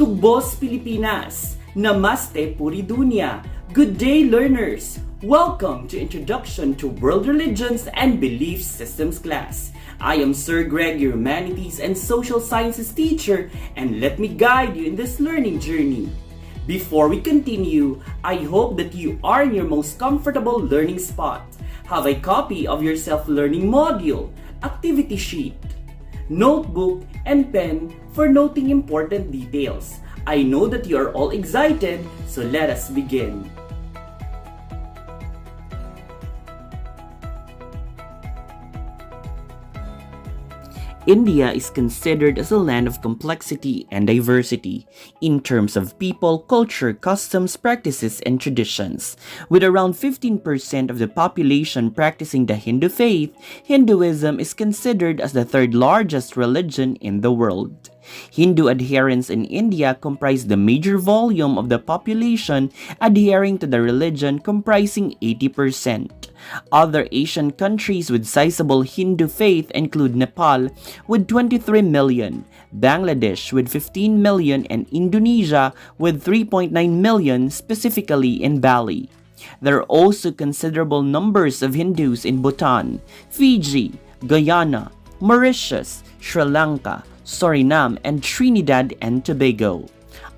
Tugbos Pilipinas! Namaste Puri Dunya! Good day, learners! Welcome to Introduction to World Religions and Belief Systems class. I am Sir Greg, your Humanities and Social Sciences teacher, and let me guide you in this learning journey. Before we continue, I hope that you are in your most comfortable learning spot. Have a copy of your self-learning module, activity sheet, notebook, and pen for noting important details. I know that you are all excited, so let us begin. India is considered as a land of complexity and diversity in terms of people, culture, customs, practices, and traditions. With around 15% of the population practicing the Hindu faith, Hinduism is considered as the third largest religion in the world. Hindu adherents in India comprise the major volume of the population adhering to the religion, comprising 80%. Other Asian countries with sizable Hindu faith include Nepal with 23 million, Bangladesh with 15 million, and Indonesia with 3.9 million, specifically in Bali. There are also considerable numbers of Hindus in Bhutan, Fiji, Guyana, Mauritius, Sri Lanka, Suriname, and Trinidad and Tobago.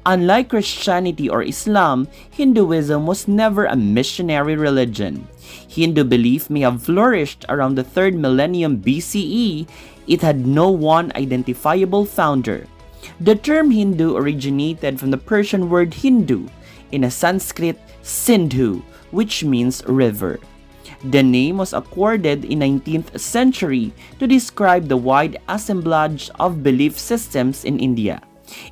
Unlike Christianity or Islam, Hinduism was never a missionary religion. Hindu belief may have flourished around the 3rd millennium BCE. It had no one identifiable founder. The term Hindu originated from the Persian word Hindu, in a Sanskrit Sindhu, which means river. The name was accorded in 19th century to describe the wide assemblage of belief systems in India.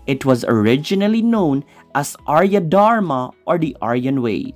It was originally known as Arya Dharma or the Aryan Way.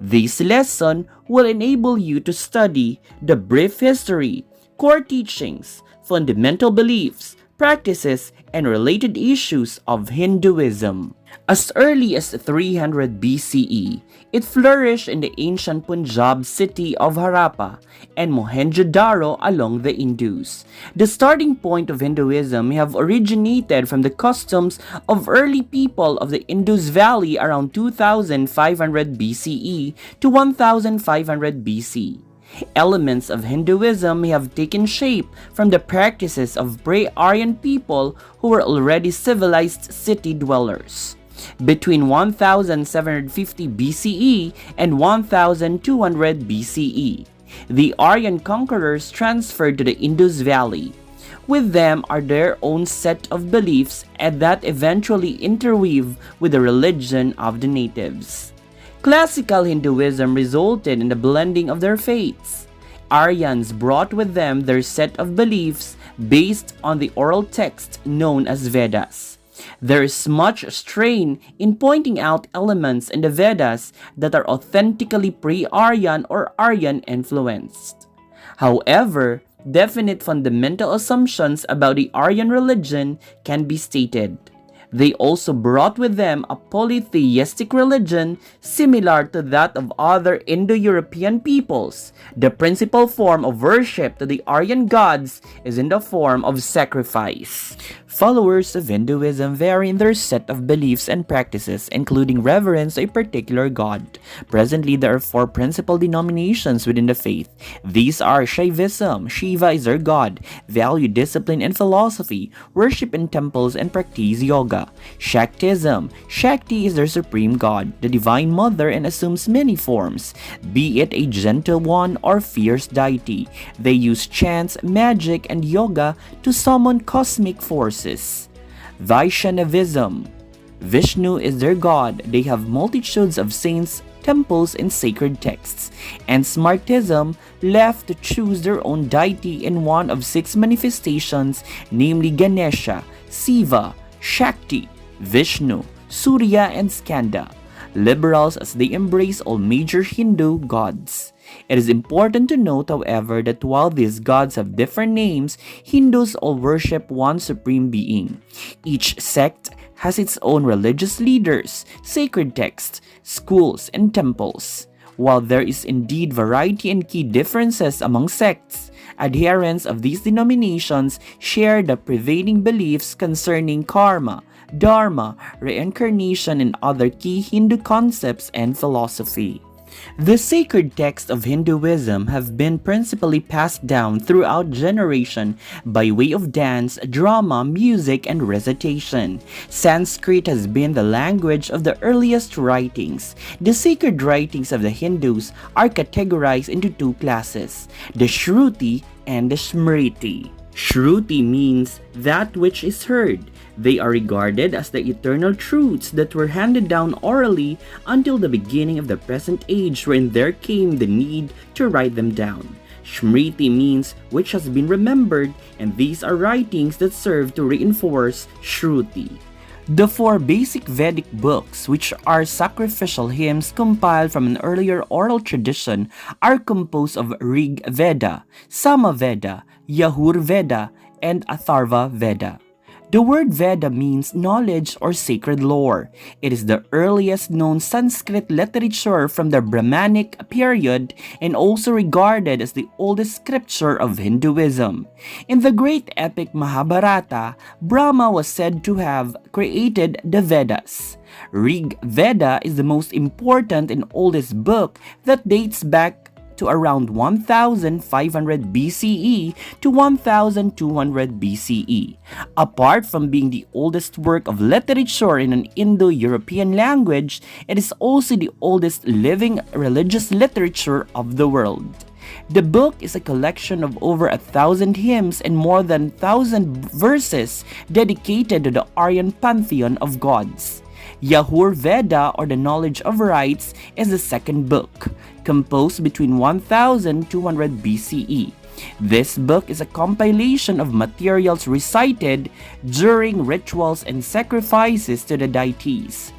This lesson will enable you to study the brief history, core teachings, fundamental beliefs, practices, and related issues of Hinduism. As early as 300 BCE, it flourished in the ancient Punjab city of Harappa and Mohenjo-Daro along the Indus. The starting point of Hinduism may have originated from the customs of early people of the Indus Valley around 2500 BCE to 1500 BC. Elements of Hinduism may have taken shape from the practices of pre-Aryan people who were already civilized city dwellers. Between 1750 BCE and 1200 BCE, the Aryan conquerors transferred to the Indus Valley. With them are their own set of beliefs and that eventually interweave with the religion of the natives. Classical Hinduism resulted in the blending of their faiths. Aryans brought with them their set of beliefs based on the oral text known as Vedas. There is much strain in pointing out elements in the Vedas that are authentically pre-Aryan or Aryan influenced. However, definite fundamental assumptions about the Aryan religion can be stated. They also brought with them a polytheistic religion similar to that of other Indo-European peoples. The principal form of worship to the Aryan gods is in the form of sacrifice. Followers of Hinduism vary in their set of beliefs and practices, including reverence to a particular god. Presently, there are 4 principal denominations within the faith. These are Shaivism, Shiva is their god, value discipline and philosophy, worship in temples and practice yoga. Shaktism, Shakti is their supreme god, the divine mother, and assumes many forms, be it a gentle one or fierce deity. They use chants, magic, and yoga to summon cosmic forces. Vaishnavism, Vishnu is their god. They have multitudes of saints, temples, and sacred texts. And Smartism, left to choose their own deity in one of 6 manifestations, namely Ganesha, Siva, Shakti, Vishnu, Surya, and Skanda. Liberals as they embrace all major Hindu gods. It is important to note, however, that while these gods have different names, Hindus all worship one supreme being. Each sect has its own religious leaders, sacred texts, schools, and temples. While there is indeed variety and key differences among sects, adherents of these denominations share the prevailing beliefs concerning karma, dharma, reincarnation, and other key Hindu concepts and philosophy. The sacred texts of Hinduism have been principally passed down throughout generation by way of dance, drama, music, and recitation. Sanskrit has been the language of the earliest writings. The sacred writings of the Hindus are categorized into two classes, the Shruti and the Smriti. Shruti means that which is heard. They are regarded as the eternal truths that were handed down orally until the beginning of the present age, wherein there came the need to write them down. Smriti means which has been remembered, and these are writings that serve to reinforce Shruti. The four basic Vedic books, which are sacrificial hymns compiled from an earlier oral tradition, are composed of Rig Veda, Samaveda, Yajur Veda, and Atharva Veda. The word Veda means knowledge or sacred lore. It is the earliest known Sanskrit literature from the Brahmanic period and also regarded as the oldest scripture of Hinduism. In the great epic Mahabharata, Brahma was said to have created the Vedas. Rig Veda is the most important and oldest book that dates back to around 1500 BCE to 1200 BCE. Apart from being the oldest work of literature in an Indo-European language, it is also the oldest living religious literature of the world. The book is a collection of over 1,000 hymns and more than 1,000 verses dedicated to the Aryan pantheon of gods. Yajur Veda, or the Knowledge of Rites, is the second book, composed between 1200 BCE. This book is a compilation of materials recited during rituals and sacrifices to the deities.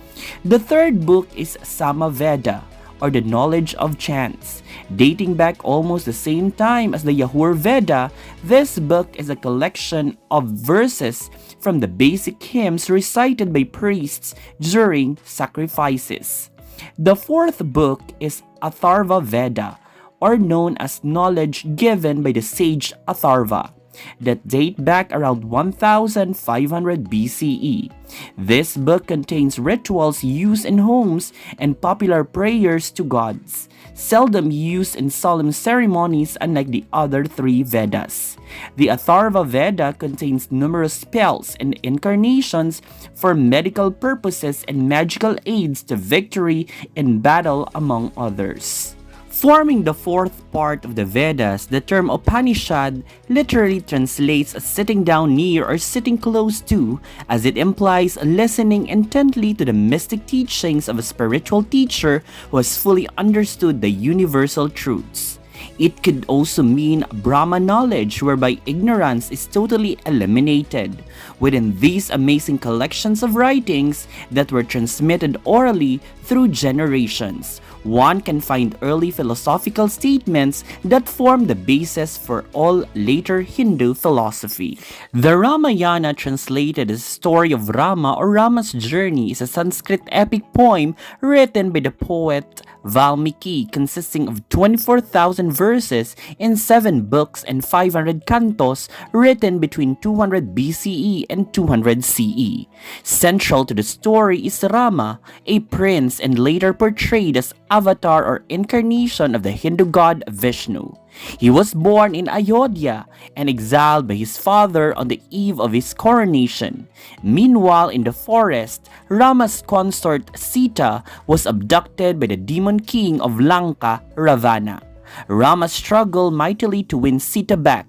The third book is Samaveda, or the Knowledge of Chants. Dating back almost the same time as the Yajur Veda, this book is a collection of verses from the basic hymns recited by priests during sacrifices. The fourth book is Atharva Veda, or known as knowledge given by the sage Atharva, that date back around 1500 BCE. This book contains rituals used in homes and popular prayers to gods, seldom used in solemn ceremonies unlike the other three Vedas. The Atharva Veda contains numerous spells and incarnations for medical purposes and magical aids to victory in battle, among others. Forming the fourth part of the Vedas, the term Upanishad literally translates as sitting down near or sitting close to, as it implies listening intently to the mystic teachings of a spiritual teacher who has fully understood the universal truths. It could also mean Brahma knowledge, whereby ignorance is totally eliminated. Within these amazing collections of writings that were transmitted orally through generations, one can find early philosophical statements that form the basis for all later Hindu philosophy. The Ramayana, translated as the story of Rama or Rama's journey, is a Sanskrit epic poem written by the poet Valmiki, consisting of 24,000 verses in 7 books and 500 cantos written between 200 BCE and 200 CE. Central to the story is Rama, a prince and later portrayed as avatar or incarnation of the Hindu god Vishnu. He was born in Ayodhya and exiled by his father on the eve of his coronation. Meanwhile, in the forest, Rama's consort Sita was abducted by the demon king of Lanka, Ravana. Rama struggled mightily to win Sita back.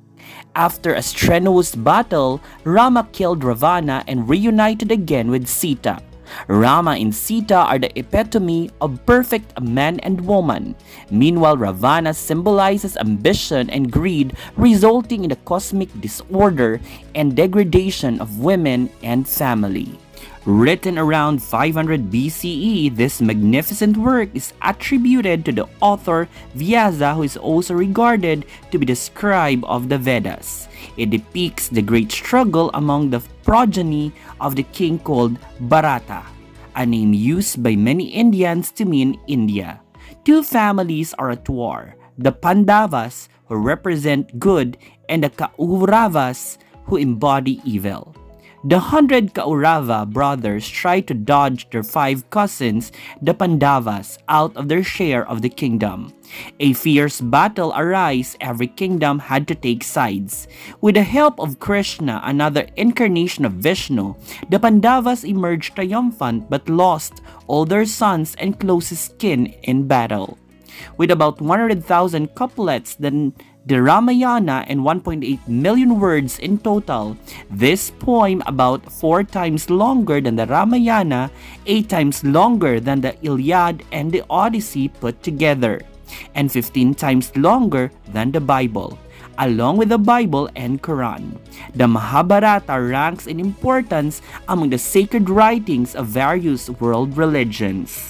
After a strenuous battle, Rama killed Ravana and reunited again with Sita. Rama and Sita are the epitome of perfect man and woman. Meanwhile, Ravana symbolizes ambition and greed, resulting in the cosmic disorder and degradation of women and family. Written around 500 BCE, this magnificent work is attributed to the author Vyasa, who is also regarded to be the scribe of the Vedas. It depicts the great struggle among the progeny of the king called Bharata, a name used by many Indians to mean India. Two families are at war, the Pandavas, who represent good, and the Kauravas, who embody evil. The 100 Kaurava brothers try to dodge their 5 cousins, the Pandavas, out of their share of the kingdom. A fierce battle arises. Every kingdom had to take sides. With the help of Krishna, another incarnation of Vishnu, the Pandavas emerged triumphant but lost all their sons and closest kin in battle. With about 100,000 couplets, the Ramayana, and 1.8 million words in total, this poem, about 4 times longer than the Ramayana, 8 times longer than the Iliad and the Odyssey put together, and 15 times longer than the Bible, along with the Bible and Quran. The Mahabharata ranks in importance among the sacred writings of various world religions.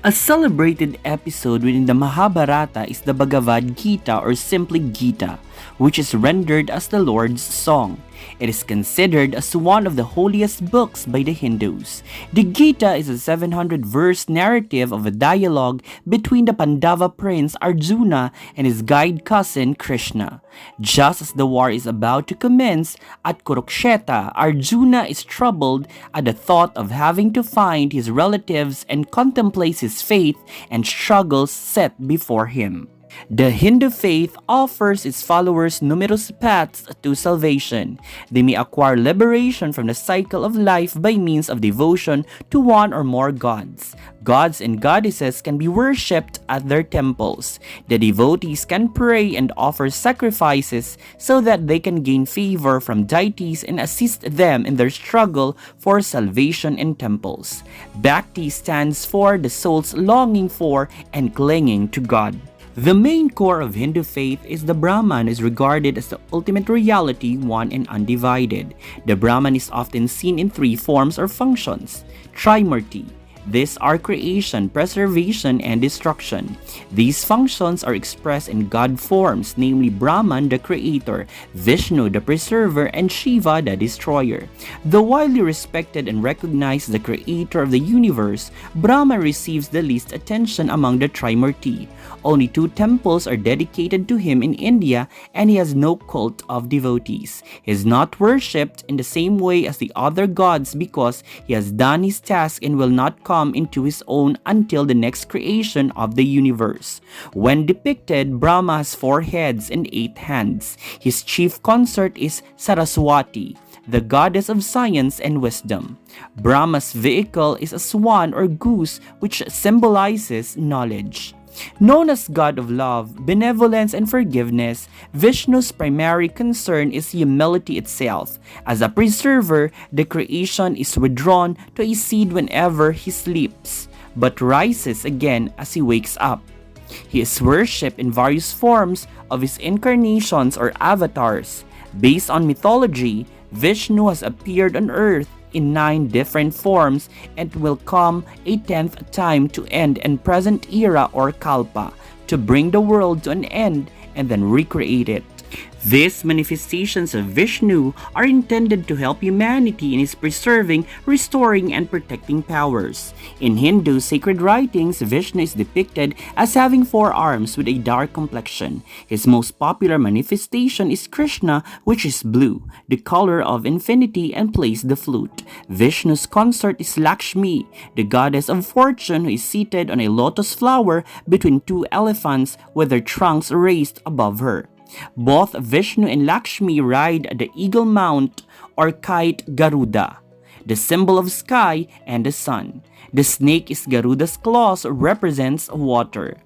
A celebrated episode within the Mahabharata is the Bhagavad-Gita, or simply Gita, which is rendered as the Lord's Song. It is considered as one of the holiest books by the Hindus. The Gita is a 700-verse narrative of a dialogue between the Pandava prince Arjuna and his guide cousin Krishna. Just as the war is about to commence at Kurukshetra, Arjuna is troubled at the thought of having to find his relatives and contemplates his fate and struggles set before him. The Hindu faith offers its followers numerous paths to salvation. They may acquire liberation from the cycle of life by means of devotion to one or more gods. Gods and goddesses can be worshipped at their temples. The devotees can pray and offer sacrifices so that they can gain favor from deities and assist them in their struggle for salvation in temples. Bhakti stands for the soul's longing for and clinging to God. The main core of Hindu faith is the Brahman is regarded as the ultimate reality, one and undivided. The Brahman is often seen in 3 forms or functions. Trimurti. These are creation, preservation, and destruction. These functions are expressed in God forms, namely Brahman, the creator, Vishnu, the preserver, and Shiva, the destroyer. Though widely respected and recognized as the creator of the universe, Brahman receives the least attention among the Trimurti. Only 2 temples are dedicated to him in India, and he has no cult of devotees. He is not worshipped in the same way as the other gods because he has done his task and will not come into his own until the next creation of the universe. When depicted, Brahma has 4 heads and 8 hands. His chief consort is Saraswati, the goddess of science and wisdom. Brahma's vehicle is a swan or goose, which symbolizes knowledge. Known as God of love, benevolence, and forgiveness, Vishnu's primary concern is humility itself. As a preserver, the creation is withdrawn to a seed whenever he sleeps, but rises again as he wakes up. He is worshipped in various forms of his incarnations or avatars. Based on mythology, Vishnu has appeared on earth in 9 different forms and will come a 10th time to end in present era or kalpa, to bring the world to an end and then recreate it. These manifestations of Vishnu are intended to help humanity in his preserving, restoring, and protecting powers. In Hindu sacred writings, Vishnu is depicted as having 4 arms with a dark complexion. His most popular manifestation is Krishna, which is blue, the color of infinity, and plays the flute. Vishnu's consort is Lakshmi, the goddess of fortune, who is seated on a lotus flower between 2 elephants with their trunks raised above her. Both Vishnu and Lakshmi ride the eagle mount or kite Garuda, the symbol of sky and the sun. The snake is Garuda's claws, represents water.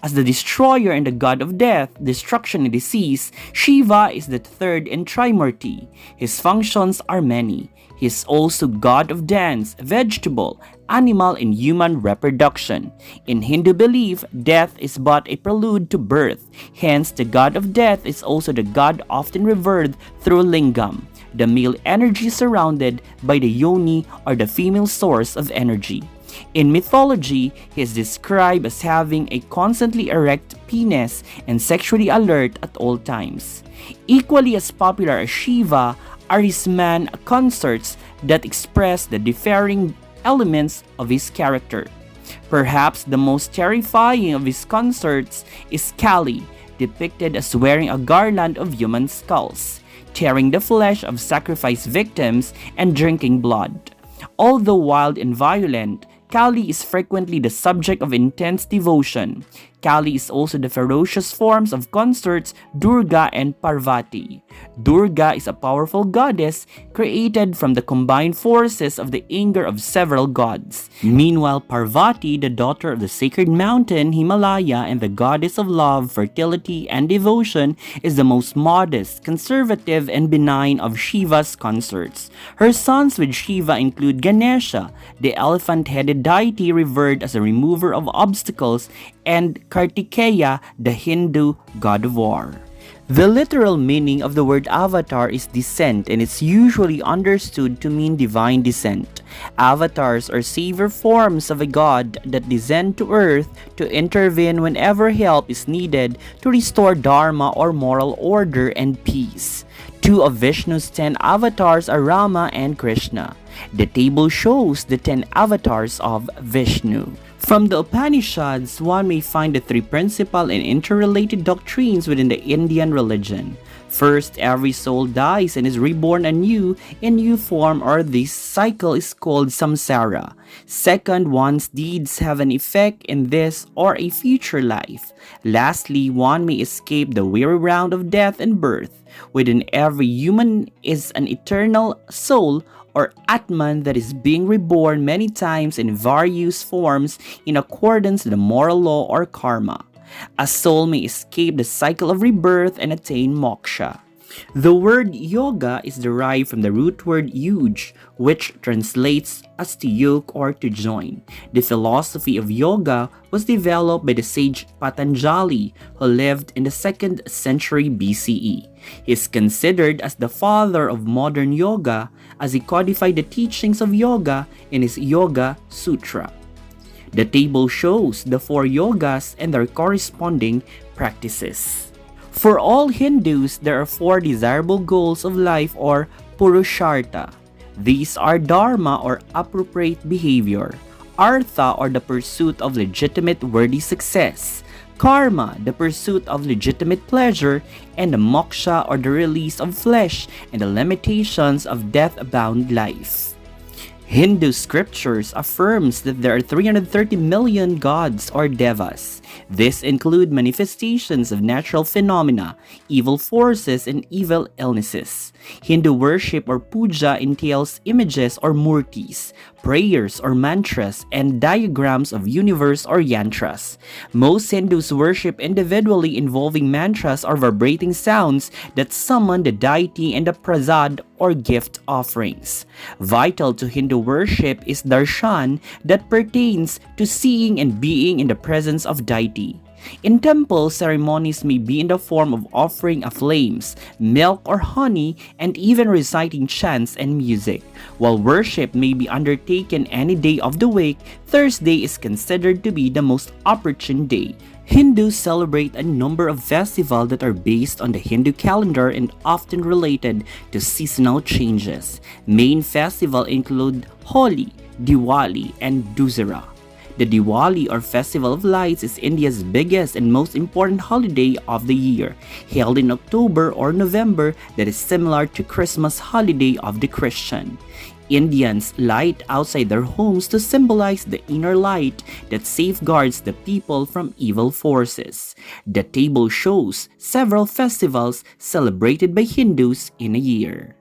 As the destroyer and the god of death, destruction, and disease, Shiva is the 3rd in Trimurti. His functions are many. He is also god of dance, vegetable, animal, and human reproduction. In Hindu belief, death is but a prelude to birth. Hence, the god of death is also the god often revered through lingam, the male energy surrounded by the yoni or the female source of energy. In mythology, he is described as having a constantly erect penis and sexually alert at all times. Equally as popular as Shiva are his man consorts that express the differing elements of his character. Perhaps the most terrifying of his consorts is Kali, depicted as wearing a garland of human skulls, tearing the flesh of sacrificed victims and drinking blood. Although wild and violent, Kali is frequently the subject of intense devotion. Kali is also the ferocious forms of consorts Durga and Parvati. Durga is a powerful goddess created from the combined forces of the anger of several gods. Meanwhile, Parvati, the daughter of the sacred mountain Himalaya and the goddess of love, fertility, and devotion, is the most modest, conservative, and benign of Shiva's consorts. Her sons with Shiva include Ganesha, the elephant-headed deity revered as a remover of obstacles, and Kartikeya, the Hindu god of war. The literal meaning of the word avatar is descent, and it's usually understood to mean divine descent. Avatars are savior forms of a god that descend to earth to intervene whenever help is needed to restore dharma or moral order and peace. Two of Vishnu's 10 avatars are Rama and Krishna. The table shows the 10 avatars of Vishnu. From the Upanishads, one may find the three principal and interrelated doctrines within the Indian religion. First, every soul dies and is reborn anew in new form, or this cycle is called samsara. Second, one's deeds have an effect in this or a future life. Lastly, one may escape the weary round of death and birth. Within every human is an eternal soul or Atman that is being reborn many times in various forms in accordance with the moral law or karma. A soul may escape the cycle of rebirth and attain moksha. The word yoga is derived from the root word yuj, which translates as to yoke or to join. The philosophy of yoga was developed by the sage Patanjali, who lived in the 2nd century BCE. He is considered as the father of modern yoga, as he codified the teachings of yoga in his Yoga Sutra. The table shows the 4 yogas and their corresponding practices. For all Hindus, there are 4 desirable goals of life or purushartha. These are dharma or appropriate behavior, artha or the pursuit of legitimate worthy success, karma, the pursuit of legitimate pleasure, and the moksha or the release of flesh and the limitations of death-bound life. Hindu scriptures affirms that there are 330 million gods or devas. This include manifestations of natural phenomena, evil forces, and evil illnesses. Hindu worship or puja entails images or murtis, prayers or mantras, and diagrams of universe or yantras. Most Hindus worship individually involving mantras or vibrating sounds that summon the deity and the prasad or gift offerings. Vital to Hindu worship is darshan that pertains to seeing and being in the presence of deity. In temples, ceremonies may be in the form of offering of flames, milk or honey, and even reciting chants and music. While worship may be undertaken any day of the week, Thursday is considered to be the most opportune day. Hindus celebrate a number of festivals that are based on the Hindu calendar and often related to seasonal changes. Main festivals include Holi, Diwali, and Dussehra. The Diwali or Festival of Lights is India's biggest and most important holiday of the year, held in October or November that is similar to Christmas holiday of the Christian. Indians light outside their homes to symbolize the inner light that safeguards the people from evil forces. The table shows several festivals celebrated by Hindus in a year.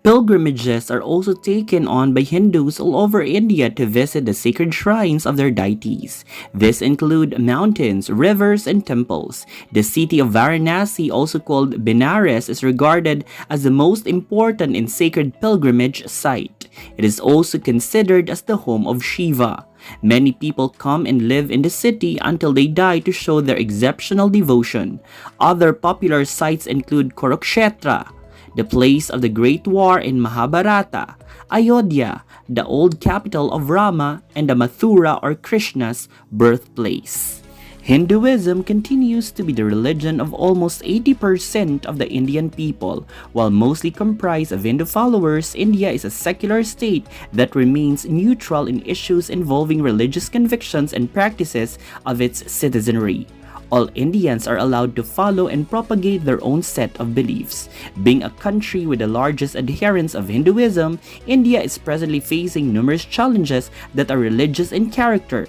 Pilgrimages are also taken on by Hindus all over India to visit the sacred shrines of their deities. These include mountains, rivers, and temples. The city of Varanasi, also called Benares, is regarded as the most important and sacred pilgrimage site. It is also considered as the home of Shiva. Many people come and live in the city until they die to show their exceptional devotion. Other popular sites include Kurukshetra, the place of the Great War in Mahabharata, Ayodhya, the old capital of Rama, and the Mathura or Krishna's birthplace. Hinduism continues to be the religion of almost 80% of the Indian people. While mostly comprised of Hindu followers, India is a secular state that remains neutral in issues involving religious convictions and practices of its citizenry. All Indians are allowed to follow and propagate their own set of beliefs. Being a country with the largest adherents of Hinduism, India is presently facing numerous challenges that are religious in character.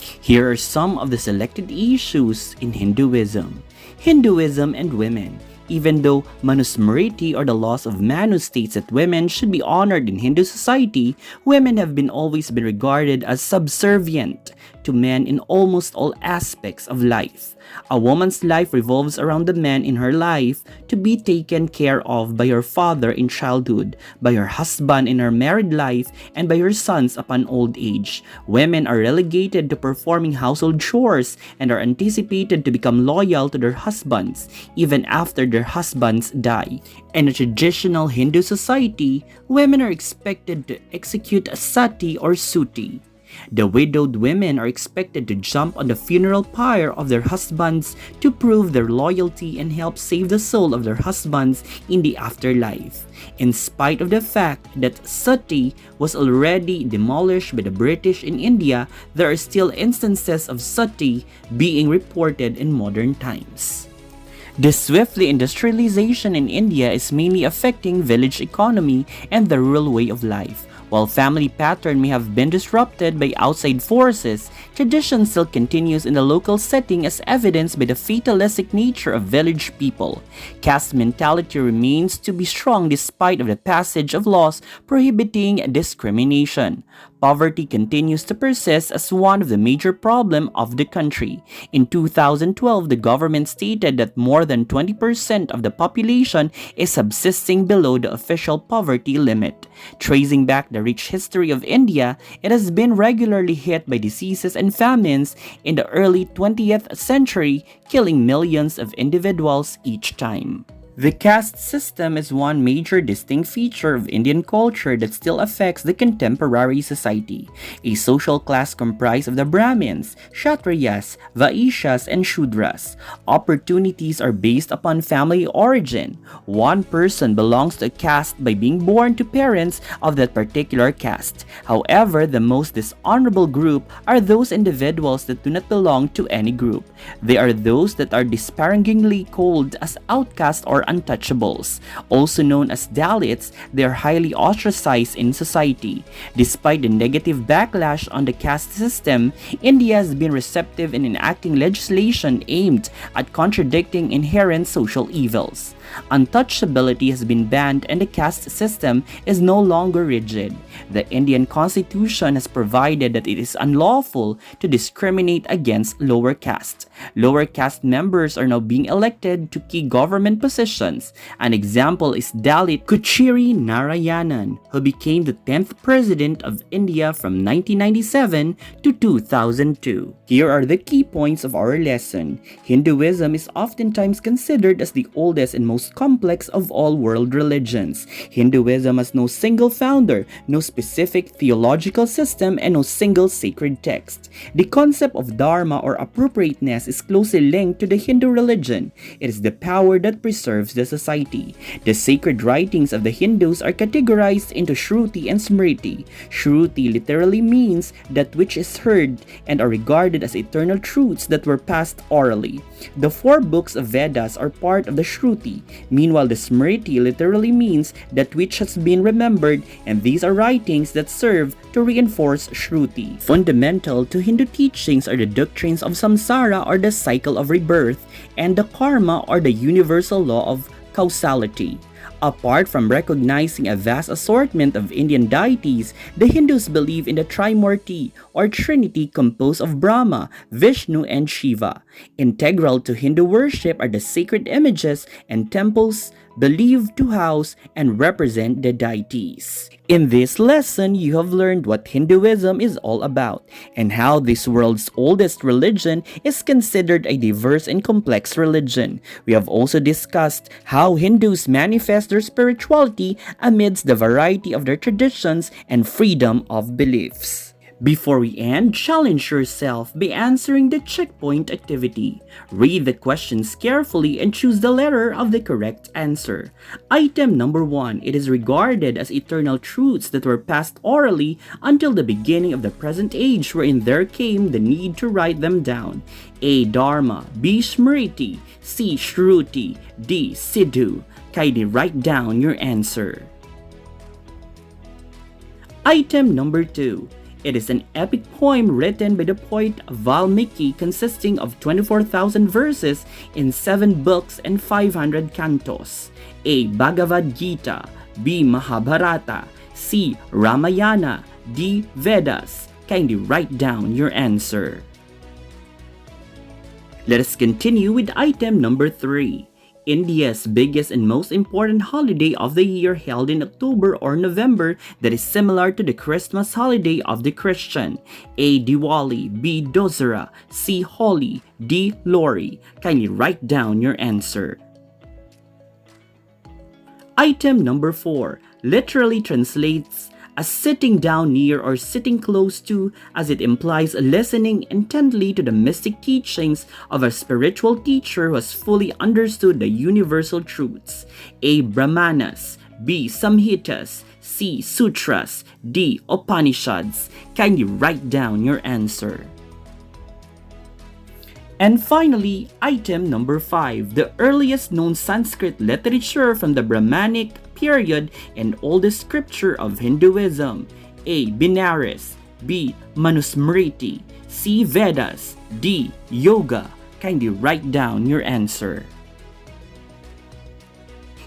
Here are some of the selected issues in Hinduism. Hinduism and women. Even though Manusmriti or the laws of Manu states that women should be honored in Hindu society, women have always been regarded as subservient to men in almost all aspects of life. A woman's life revolves around the man in her life to be taken care of by her father in childhood, by her husband in her married life, and by her sons upon old age. Women are relegated to performing household chores and are anticipated to become loyal to their husbands even after their husbands die. In a traditional Hindu society, women are expected to execute a sati or suti. The widowed women are expected to jump on the funeral pyre of their husbands to prove their loyalty and help save the soul of their husbands in the afterlife. In spite of the fact that sati was already demolished by the British in India, there are still instances of sati being reported in modern times. The swiftly industrialization in India is mainly affecting village economy and the rural way of life. While family pattern may have been disrupted by outside forces, tradition still continues in the local setting as evidenced by the fatalistic nature of village people. Caste mentality remains to be strong despite of the passage of laws prohibiting discrimination. Poverty continues to persist as one of the major problems of the country. In 2012, the government stated that more than 20% of the population is subsisting below the official poverty limit. Tracing back the rich history of India, it has been regularly hit by diseases and famines in the early 20th century, killing millions of individuals each time. The caste system is one major distinct feature of Indian culture that still affects the contemporary society. A social class comprised of the Brahmins, Kshatriyas, Vaishyas, and Shudras. Opportunities are based upon family origin. One person belongs to a caste by being born to parents of that particular caste. However, the most dishonorable group are those individuals that do not belong to any group. They are those that are disparagingly called as outcasts or untouchables. Also known as Dalits, they are highly ostracized in society. Despite the negative backlash on the caste system, India has been receptive in enacting legislation aimed at contradicting inherent social evils. Untouchability has been banned and the caste system is no longer rigid. The Indian Constitution has provided that it is unlawful to discriminate against lower caste. Lower caste members are now being elected to key government positions. An example is Dalit Kuchiri Narayanan, who became the 10th President of India from 1997 to 2002. Here are the key points of our lesson. Hinduism is oftentimes considered as the oldest and most complex of all world religions. Hinduism has no single founder, no specific theological system, and no single sacred text. The concept of dharma or appropriateness is closely linked to the Hindu religion. It is the power that preserves the society. The sacred writings of the Hindus are categorized into Shruti and Smriti. Shruti literally means that which is heard and are regarded as eternal truths that were passed orally. The 4 books of Vedas are part of the Shruti. Meanwhile, the Smriti literally means that which has been remembered, and these are writings that serve to reinforce Shruti. Fundamental to Hindu teachings are the doctrines of samsara or the cycle of rebirth and the karma or the universal law of causality. Apart from recognizing a vast assortment of Indian deities, the Hindus believe in the Trimurti or Trinity composed of Brahma, Vishnu, and Shiva. Integral to Hindu worship are the sacred images and temples believed to house and represent the deities. In this lesson, you have learned what Hinduism is all about and how this world's oldest religion is considered a diverse and complex religion. We have also discussed how Hindus manifest their spirituality amidst the variety of their traditions and freedom of beliefs. Before we end, challenge yourself by answering the checkpoint activity. Read the questions carefully and choose the letter of the correct answer. Item number 1. It is regarded as eternal truths that were passed orally until the beginning of the present age, wherein there came the need to write them down. A. Dharma, B. Smriti, C. Shruti, D. Siddhu. Kindly write down your answer. Item number 2. It is an epic poem written by the poet Valmiki consisting of 24,000 verses in 7 books and 500 cantos. A. Bhagavad-Gita, B. Mahabharata, C. Ramayana, D. Vedas. Kindly write down your answer. Let us continue with item number 3. India's biggest and most important holiday of the year, held in October or November, that is similar to the Christmas holiday of the Christian. A. Diwali, B. Dosera, C. Holi, D. Lori. Kindly write down your answer. Item number 4 literally translates as sitting down near or sitting close to, as it implies listening intently to the mystic teachings of a spiritual teacher who has fully understood the universal truths. A. Brahmanas, B. Samhitas, C. Sutras, D. Upanishads. Kindly write down your answer. And finally, item number 5, the earliest known Sanskrit literature from the Brahmanic period and oldest scripture of Hinduism. A. Benares, B. Manusmriti, C. Vedas, D. Yoga. Kindly write down your answer.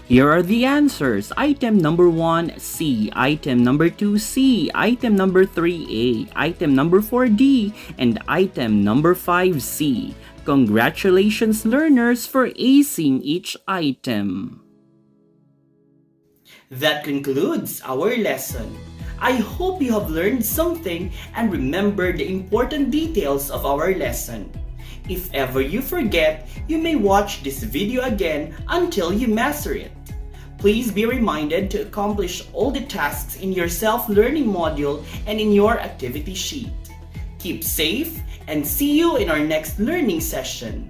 Here are the answers. Item number 1, C. Item number 2, C. Item number 3, A. Item number 4, D. And item number 5, C. Congratulations, learners, for acing each item. That concludes our lesson. I hope you have learned something and remembered the important details of our lesson. If ever you forget, you may watch this video again until you master it. Please be reminded to accomplish all the tasks in your self-learning module and in your activity sheet. Keep safe and see you in our next learning session.